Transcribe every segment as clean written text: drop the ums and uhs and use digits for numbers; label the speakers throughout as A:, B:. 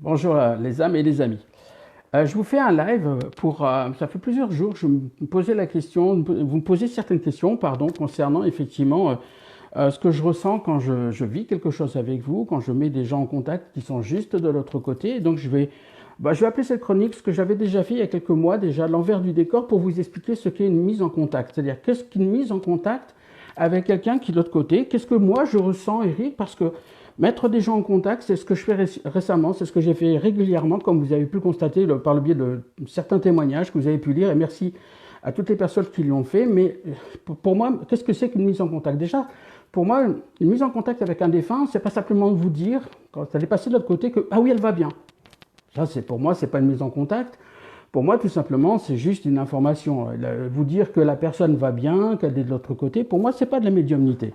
A: Bonjour les âmes et les amis. Je vous fais un live pour... ça fait plusieurs jours, je me posais la question, vous me posez certaines questions, pardon, concernant effectivement ce que je ressens quand je vis quelque chose avec vous, quand je mets des gens en contact qui sont juste de l'autre côté. Et donc je vais appeler cette chronique ce que j'avais déjà fait il y a quelques mois, déjà l'envers du décor, pour vous expliquer ce qu'est une mise en contact. C'est-à-dire qu'est-ce qu'une mise en contact avec quelqu'un qui est de l'autre côté, qu'est-ce que moi je ressens, Eric, parce que mettre des gens en contact, c'est ce que je fais récemment, c'est ce que j'ai fait régulièrement, comme vous avez pu le constater par le biais de certains témoignages que vous avez pu lire, et merci à toutes les personnes qui l'ont fait. Mais pour moi, qu'est-ce que c'est qu'une mise en contact? Déjà, pour moi, une mise en contact avec un défunt, c'est pas simplement de vous dire, quand elle est passée de l'autre côté, que ah oui, elle va bien. Ça, c'est pour moi, c'est pas une mise en contact. Pour moi, tout simplement, c'est juste une information. Vous dire que la personne va bien, qu'elle est de l'autre côté, pour moi, c'est pas de la médiumnité.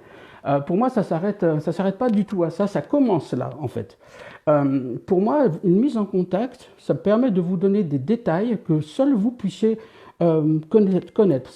A: Pour moi, ça s'arrête pas du tout à ça. Ça commence là, en fait. Pour moi, une mise en contact, ça permet de vous donner des détails que seul vous puissiez connaître.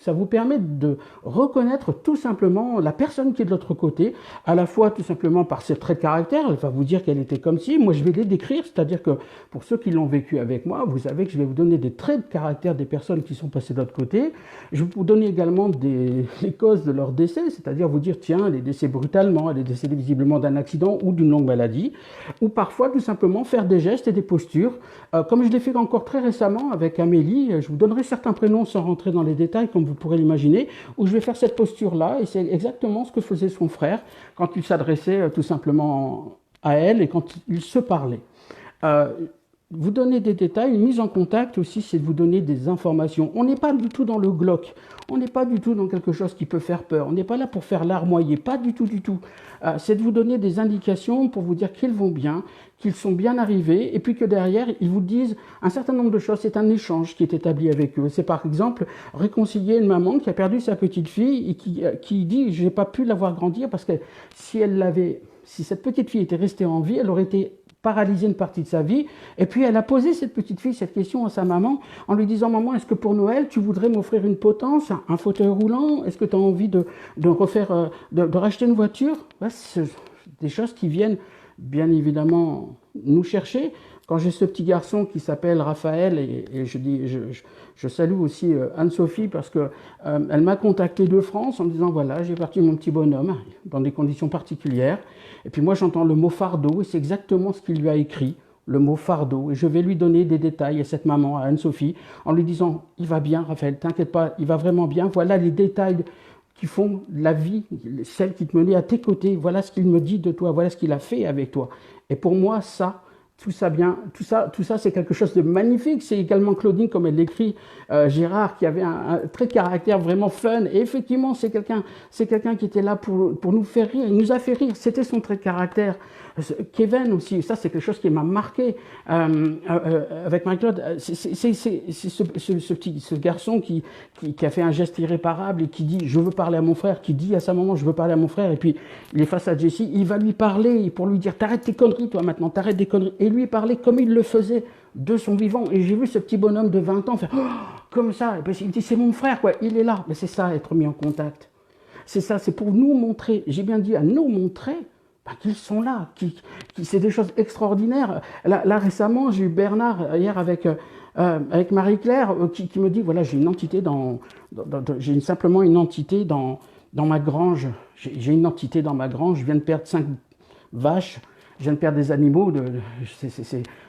A: Ça vous permet de reconnaître tout simplement la personne qui est de l'autre côté, à la fois tout simplement par ses traits de caractère. Elle va vous dire qu'elle était comme si, moi je vais les décrire, c'est-à-dire que pour ceux qui l'ont vécu avec moi, vous savez que je vais vous donner des traits de caractère des personnes qui sont passées de l'autre côté. Je vais vous donner également les causes de leur décès, c'est-à-dire vous dire, tiens, elle est décédée brutalement, elle est décédée visiblement d'un accident ou d'une longue maladie, ou parfois tout simplement faire des gestes et des postures, comme je l'ai fait encore très récemment avec Amélie. Je vous donnerai certains prénoms sans rentrer dans les détails, comme vous pourrez l'imaginer, où je vais faire cette posture-là, et c'est exactement ce que faisait son frère quand il s'adressait tout simplement à elle et quand il se parlait. Euh, Vous donner des détails, une mise en contact aussi, c'est de vous donner des informations. On n'est pas du tout dans le glauque, on n'est pas du tout dans quelque chose qui peut faire peur, on n'est pas là pour faire larmoyer, pas du tout, du tout. C'est de vous donner des indications pour vous dire qu'ils vont bien, qu'ils sont bien arrivés, et puis que derrière, ils vous disent un certain nombre de choses. C'est un échange qui est établi avec eux. C'est par exemple réconcilier une maman qui a perdu sa petite fille et qui dit, j'ai pas pu la voir grandir parce que si cette petite fille était restée en vie, elle aurait été paralysée une partie de sa vie. Et puis elle a posé cette petite fille cette question à sa maman en lui disant, maman, est-ce que pour Noël tu voudrais m'offrir une potence, un fauteuil roulant? Est-ce que tu as envie de refaire, de racheter une voiture? Ouais, c'est des choses qui viennent bien évidemment nous chercher. Quand j'ai ce petit garçon qui s'appelle Raphaël, et je salue aussi Anne-Sophie parce que elle m'a contacté de France en me disant, voilà, j'ai parti mon petit bonhomme dans des conditions particulières. Et puis moi j'entends le mot fardeau, et c'est exactement ce qu'il lui a écrit, le mot fardeau. Et je vais lui donner des détails à cette maman, à Anne-Sophie, en lui disant, il va bien Raphaël, t'inquiète pas, il va vraiment bien. Voilà les détails qui font la vie, celle qui te menait à tes côtés. Voilà ce qu'il me dit de toi, voilà ce qu'il a fait avec toi. Et pour moi, ça, tout ça, c'est quelque chose de magnifique. C'est également Claudine, comme elle l'écrit, Gérard, qui avait un trait de caractère vraiment fun. Et effectivement, c'est quelqu'un qui était là pour nous faire rire. Il nous a fait rire. C'était son trait de caractère. Kevin aussi, ça c'est quelque chose qui m'a marqué avec Marie-Claude. C'est ce garçon qui a fait un geste irréparable et qui dit je veux parler à mon frère, qui dit à sa maman je veux parler à mon frère, et puis il est face à Jessie, il va lui parler pour lui dire t'arrêtes tes conneries toi maintenant, t'arrêtes des conneries, et lui parler comme il le faisait de son vivant. Et j'ai vu ce petit bonhomme de 20 ans faire oh, comme ça, et puis il dit c'est mon frère quoi, il est là. Mais c'est ça, être mis en contact. C'est ça, c'est pour nous montrer, j'ai bien dit à nous montrer qu'ils sont là, c'est des choses extraordinaires. Là récemment, j'ai eu Bernard hier avec Marie-Claire qui me dit, voilà, j'ai une entité j'ai simplement une entité dans ma grange. J'ai une entité dans ma grange, je viens de perdre 5 vaches, je viens de perdre des animaux.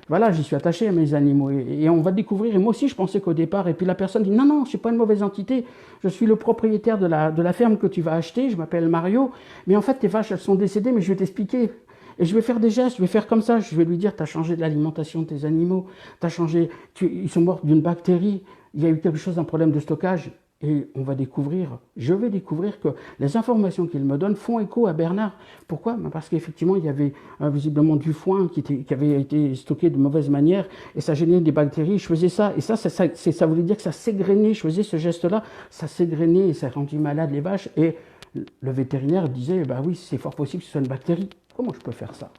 A: Voilà, j'y suis attaché à mes animaux. Et on va découvrir, et moi aussi je pensais qu'au départ, et puis la personne dit, non, non, je ne suis pas une mauvaise entité, je suis le propriétaire de la ferme que tu vas acheter, je m'appelle Mario, mais en fait tes vaches, elles sont décédées, mais je vais t'expliquer. Et je vais faire des gestes, je vais faire comme ça, je vais lui dire, tu as changé de l'alimentation de tes animaux, ils sont morts d'une bactérie, il y a eu quelque chose, un problème de stockage. Et je vais découvrir que les informations qu'il me donne font écho à Bernard. Pourquoi? Parce qu'effectivement, il y avait visiblement du foin qui avait été stocké de mauvaise manière, et ça générait des bactéries. Je faisais ça, et ça voulait dire que ça s'égrenait. Je faisais ce geste-là, ça s'égrenait, et ça rendit malade les vaches. Et le vétérinaire disait, bah oui, c'est fort possible que ce soit une bactérie. Comment je peux faire ça?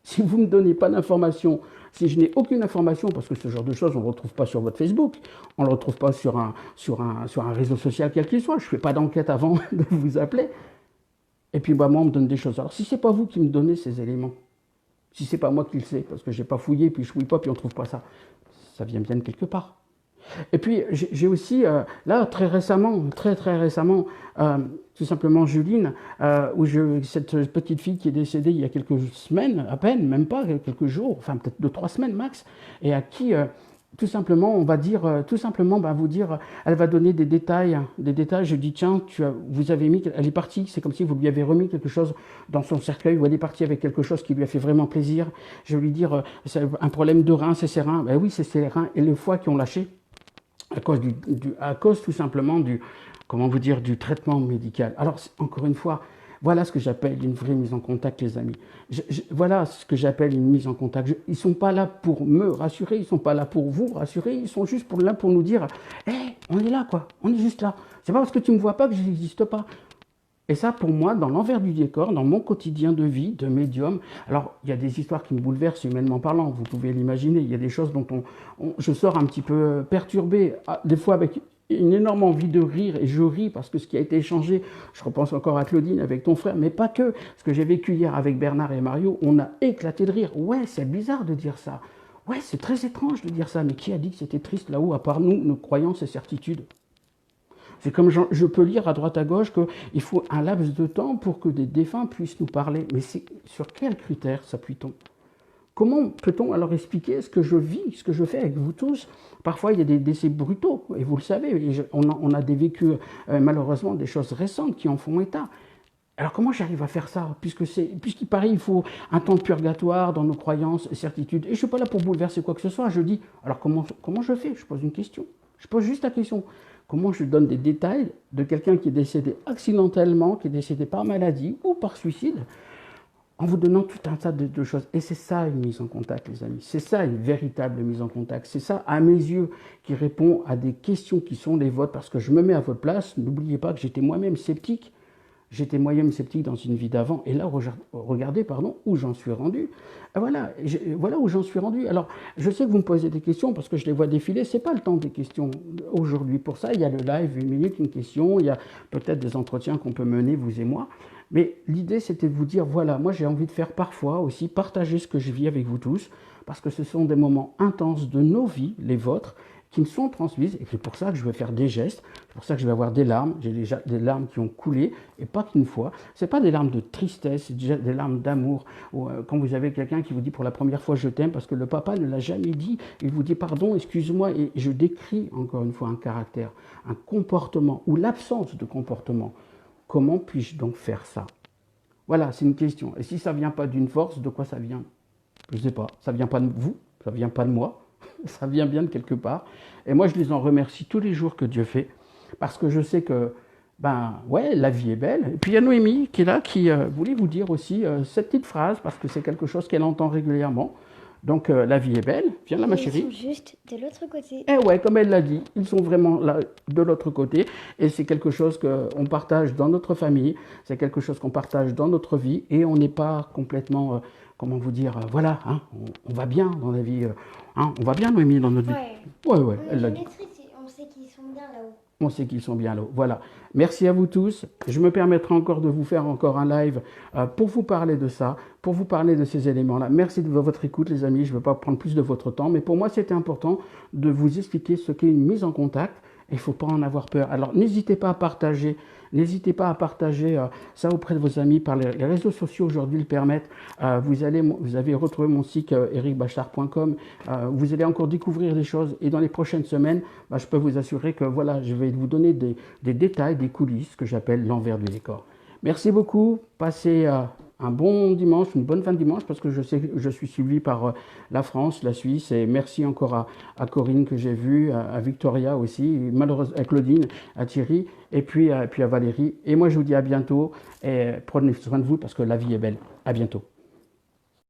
A: Si vous ne me donnez pas d'informations, si je n'ai aucune information, parce que ce genre de choses, on ne le retrouve pas sur votre Facebook, on ne le retrouve pas sur un réseau social quel qu'il soit, je ne fais pas d'enquête avant de vous appeler, et puis bah, moi, on me donne des choses. Alors si ce n'est pas vous qui me donnez ces éléments, Si c'est pas moi qui le sais, parce que j'ai pas fouillé, puis je fouille pas, puis on trouve pas ça. Ça vient bien de quelque part. Et puis j'ai aussi, là très récemment, très récemment, tout simplement Juline, cette petite fille qui est décédée il y a quelques semaines, à peine, même pas quelques jours, enfin peut-être 2, 3 semaines max, et à qui tout simplement on va dire, tout simplement vous dire, elle va donner des détails, je dis tiens, vous avez mis, elle est partie, c'est comme si vous lui avez remis quelque chose dans son cercueil, ou elle est partie avec quelque chose qui lui a fait vraiment plaisir. Je vais lui dire, c'est un problème de rein, c'est ses reins, ben oui c'est ses reins et le foie qui ont lâché. À cause tout simplement comment vous dire, du traitement médical. Alors, encore une fois, voilà ce que j'appelle une vraie mise en contact, les amis. Voilà ce que j'appelle une mise en contact. Ils ne sont pas là pour me rassurer, ils ne sont pas là pour vous rassurer, ils sont juste là pour nous dire « Hé, on est là, quoi, on est juste là. C'est pas parce que tu ne me vois pas que je n'existe pas. » Et ça, pour moi, dans l'envers du décor, dans mon quotidien de vie, de médium, alors il y a des histoires qui me bouleversent humainement parlant, vous pouvez l'imaginer, il y a des choses dont je sors un petit peu perturbé, des fois avec une énorme envie de rire, et je ris parce que ce qui a été échangé, je repense encore à Claudine avec ton frère, mais pas que, ce que j'ai vécu hier avec Bernard et Mario, on a éclaté de rire. Ouais, c'est bizarre de dire ça, ouais, c'est très étrange de dire ça, mais qui a dit que c'était triste là-haut, à part nous, nos croyances et certitudes? C'est comme je peux lire à droite à gauche qu'il faut un laps de temps pour que des défunts puissent nous parler. Mais sur quels critères s'appuie-t-on? Comment peut-on alors expliquer ce que je vis, ce que je fais avec vous tous? Parfois, il y a des décès brutaux, et vous le savez, on a vécu malheureusement des choses récentes qui en font état. Alors comment j'arrive à faire ça? Puisqu'il paraît qu'il faut un temps de purgatoire dans nos croyances et certitudes. Et je ne suis pas là pour bouleverser quoi que ce soit. Je dis, alors comment je fais? Je pose une question. Je pose juste la question. Comment je donne des détails de quelqu'un qui est décédé accidentellement, qui est décédé par maladie ou par suicide, en vous donnant tout un tas de choses. Et c'est ça une mise en contact, les amis. C'est ça une véritable mise en contact. C'est ça, à mes yeux, qui répond à des questions qui sont les vôtres, parce que je me mets à votre place. N'oubliez pas que j'étais moi-même sceptique. J'étais moi-même sceptique dans une vie d'avant. Et là, regardez, où j'en suis rendu. Voilà où j'en suis rendu. Alors, je sais que vous me posez des questions parce que je les vois défiler. Ce n'est pas le temps des questions aujourd'hui. Pour ça, il y a le live, 1 minute, une question. Il y a peut-être des entretiens qu'on peut mener, vous et moi. Mais l'idée, c'était de vous dire, voilà, moi, j'ai envie de faire parfois aussi partager ce que je vis avec vous tous, parce que ce sont des moments intenses de nos vies, les vôtres, qui me sont transmises, et c'est pour ça que je vais faire des gestes, c'est pour ça que je vais avoir des larmes, j'ai déjà des larmes qui ont coulé, et pas qu'une fois. C'est pas des larmes de tristesse, c'est déjà des larmes d'amour, quand vous avez quelqu'un qui vous dit pour la première fois je t'aime, parce que le papa ne l'a jamais dit, il vous dit pardon, excuse-moi, et je décris encore une fois un caractère, un comportement, ou l'absence de comportement. Comment puis-je donc faire ça? Voilà, c'est une question. Et si ça ne vient pas d'une force, de quoi ça vient? Je ne sais pas, ça ne vient pas de vous, ça ne vient pas de moi, ça vient bien de quelque part. Et moi, je les en remercie tous les jours que Dieu fait, parce que je sais que, ouais, la vie est belle. Et puis il y a Noémie qui est là, qui voulait vous dire aussi cette petite phrase, parce que c'est quelque chose qu'elle entend régulièrement. Donc la vie est belle. Viens là, ma chérie.
B: Ils sont juste de l'autre côté.
A: Eh ouais, comme elle l'a dit, ils sont vraiment là de l'autre côté. Et c'est quelque chose qu'on partage dans notre famille, c'est quelque chose qu'on partage dans notre vie. Et on n'est pas complètement, comment vous dire, voilà, hein, on va bien dans la vie. Hein, on va bien, Noémie, dans notre vie. Ouais, elle l'a dit.
B: On sait qu'ils sont bien là-haut.
A: On sait qu'ils sont bien là. Voilà. Merci à vous tous. Je me permettrai encore de vous faire encore un live pour vous parler de ça, pour vous parler de ces éléments-là. Merci de votre écoute, les amis. Je ne veux pas prendre plus de votre temps, mais pour moi, c'était important de vous expliquer ce qu'est une mise en contact. Il ne faut pas en avoir peur. Alors, n'hésitez pas à partager. N'hésitez pas à partager ça auprès de vos amis par les réseaux sociaux aujourd'hui le permettent. Vous avez retrouvé mon site ericbachard.com. Vous allez encore découvrir des choses et dans les prochaines semaines, je peux vous assurer que voilà, je vais vous donner des détails, des coulisses que j'appelle l'envers du décor. Merci beaucoup. Passez un bon dimanche, une bonne fin de dimanche, parce que je sais que je suis suivi par la France, la Suisse, et merci encore à Corinne que j'ai vue, à Victoria aussi, malheureusement à Claudine, à Thierry, et puis à Valérie. Et moi je vous dis à bientôt, et prenez soin de vous parce que la vie est belle. À bientôt.